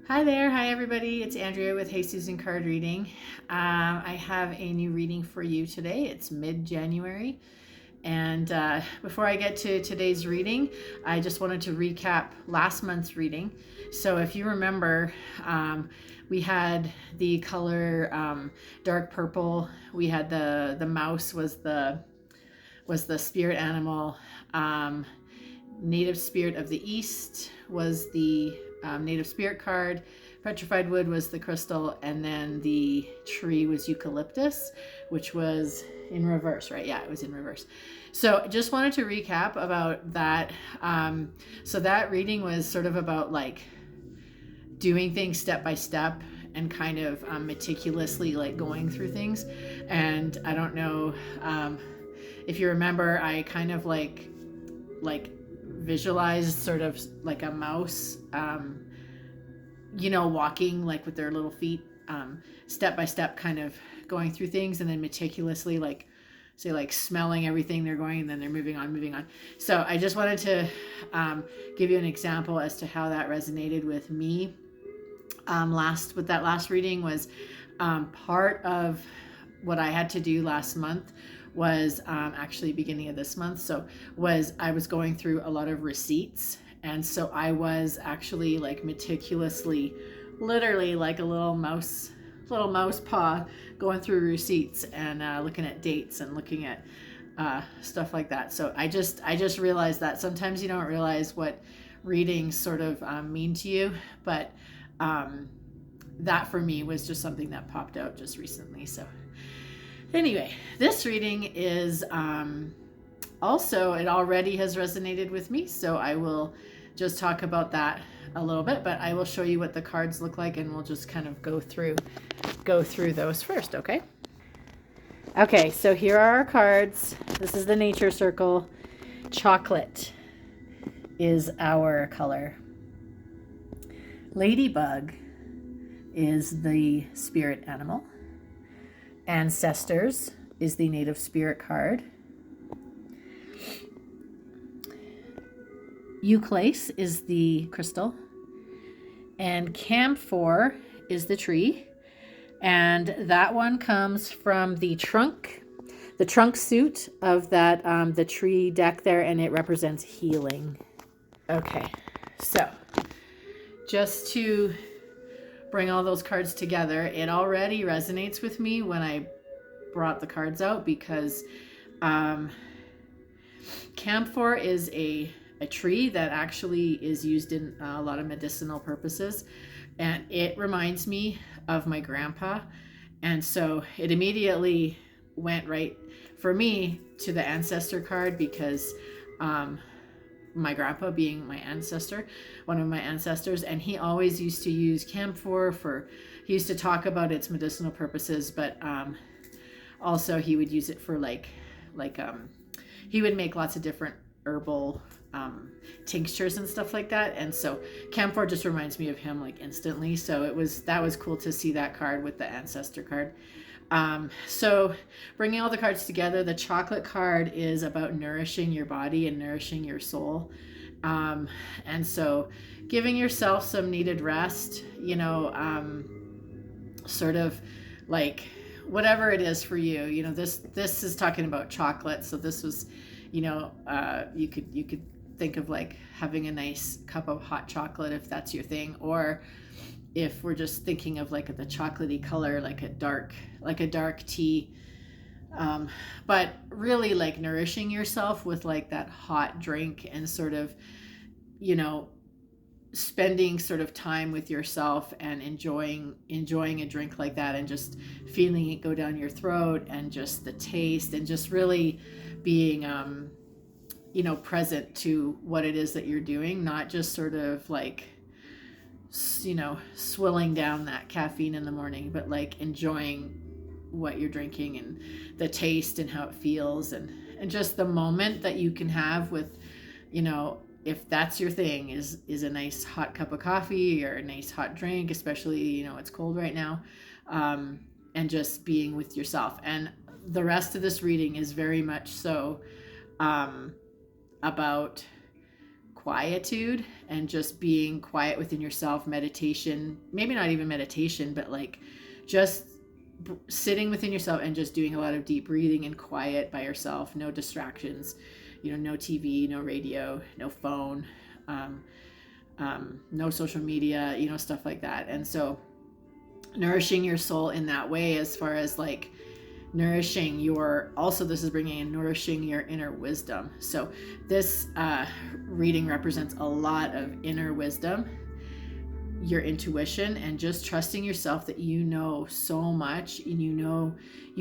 Hi there. Hi, everybody. It's Andrea with Hey Susan Card Reading. I have a new reading for you today. It's mid-January. And before I get to today's reading, I just wanted to recap last month's reading. So if you remember, we had the color dark purple. We had the mouse was the spirit animal. Native Spirit of the East was the native spirit card. Petrified wood was the crystal, and then the tree was eucalyptus, which was in reverse, right? Yeah, it was in reverse. So just wanted to recap about that. So that reading was sort of about like doing things step by step and kind of meticulously like going through things. And I don't know if you remember, I kind of like visualized sort of like a mouse, walking like with their little feet, step by step, kind of going through things, and then meticulously, like, say, like smelling everything they're going, and then they're moving on. So I just wanted to give you an example as to how that resonated with me. With that last reading was part of what I had to do last month was actually beginning of this month. So I was going through a lot of receipts. And so I was actually like meticulously, literally like a little mouse paw going through receipts and looking at dates and looking at stuff like that. So I just realized that sometimes you don't realize what readings sort of mean to you, but that for me was just something that popped out just recently. So anyway, this reading is also, it already has resonated with me, so I will just talk about that a little bit, but I will show you what the cards look like, and we'll just kind of go through those first, okay? Okay, so here are our cards. This is the nature circle. Chocolate is our color. Ladybug is the spirit animal. Ancestors is the native spirit card. Euclase is the crystal. And Camphor is the tree. And that one comes from the trunk suit of that the tree deck there, and it represents healing. Okay, so just to bring all those cards together, it already resonates with me when I brought the cards out, because camphor is a tree that actually is used in a lot of medicinal purposes, and it reminds me of my grandpa, and so it immediately went right for me to the ancestor card, because my grandpa being one of my ancestors, and he always used to use camphor he used to talk about its medicinal purposes, but also he would use it for he would make lots of different herbal tinctures and stuff like that, and so camphor just reminds me of him like instantly. So that was cool to see that card with the ancestor card. So bringing all the cards together, the chocolate card is about nourishing your body and nourishing your soul. And so giving yourself some needed rest, sort of like whatever it is for you. This is talking about chocolate. So this was, you could think of like having a nice cup of hot chocolate if that's your thing, or if we're just thinking of like the chocolatey color, like a dark tea, but really like nourishing yourself with like that hot drink, and sort of spending sort of time with yourself and enjoying a drink like that, and just feeling it go down your throat, and just the taste, and just really being present to what it is that you're doing, not just sort of like swilling down that caffeine in the morning, but like enjoying what you're drinking, and the taste, and how it feels, and just the moment that you can have with, if that's your thing, is a nice hot cup of coffee or a nice hot drink, especially it's cold right now, and just being with yourself. And the rest of this reading is very much so about quietude and just being quiet within yourself, meditation, maybe not even meditation, but like just sitting within yourself and just doing a lot of deep breathing and quiet by yourself, no distractions, no TV, no radio, no phone, no social media, stuff like that. And so nourishing your soul in that way, as far as like nourishing this is bringing in nourishing your inner wisdom. So this reading represents a lot of inner wisdom, your intuition, and just trusting yourself that you know so much, and you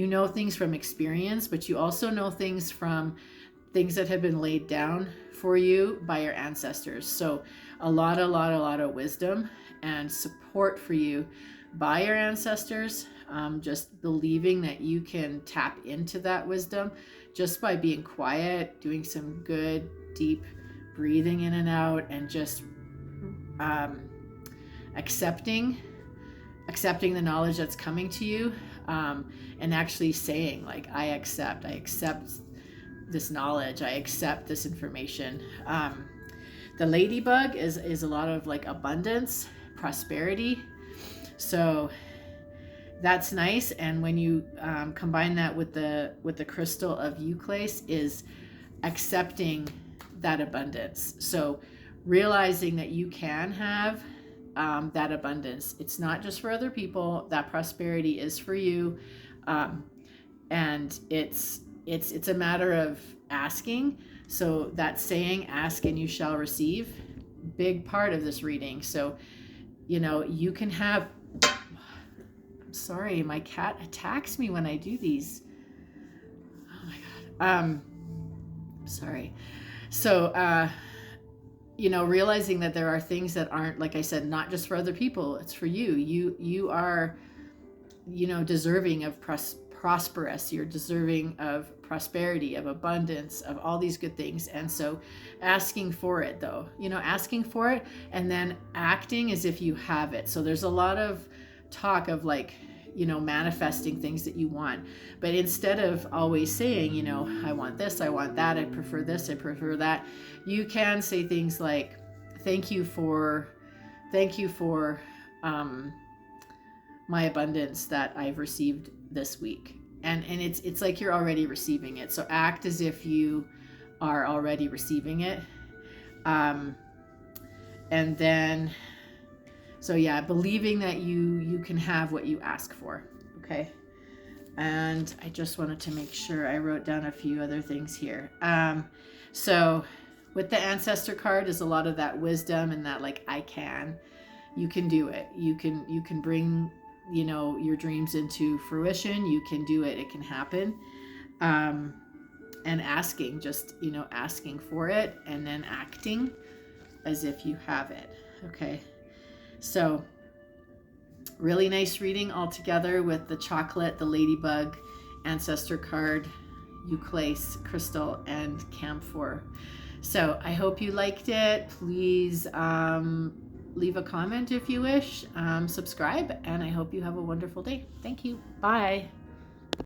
know things from experience, but you also know things from things that have been laid down for you by your ancestors. So a lot of wisdom and support for you by your ancestors. Just believing that you can tap into that wisdom just by being quiet, doing some good deep breathing in and out, and just accepting the knowledge that's coming to you, and actually saying like, I accept this knowledge, I accept this information. The ladybug is a lot of like abundance, prosperity. So that's nice. And when you combine that with the crystal of Euclase, is accepting that abundance. So realizing that you can have that abundance. It's not just for other people. That prosperity is for you, and it's a matter of asking. So that saying, ask and you shall receive, big part of this reading. So you can have, I'm sorry, my cat attacks me when I do these. Oh my god. Sorry. So realizing that there are things that aren't, like I said, not just for other people, it's for you. You are deserving of prosperous, you're deserving of prosperity, of abundance, of all these good things. And so asking for it, though, asking for it and then acting as if you have it. So there's a lot of talk of like, manifesting things that you want, but instead of always saying, I want this, I want that, I prefer this, I prefer that, you can say things like, thank you for my abundance that I've received this week. And it's like you're already receiving it. So act as if you are already receiving it. And then, so yeah, believing that you can have what you ask for. Okay. And I just wanted to make sure I wrote down a few other things here. So with the ancestor card is a lot of that wisdom and that like, you can do it. You can bring, your dreams into fruition. You can do it. It can happen. And asking, just, asking for it and then acting as if you have it. Okay. So really nice reading all together with the chocolate, the ladybug, ancestor card, Euclase, crystal, and camphor. So I hope you liked it. Please leave a comment if you wish, subscribe, and I hope you have a wonderful day. Thank you. Bye.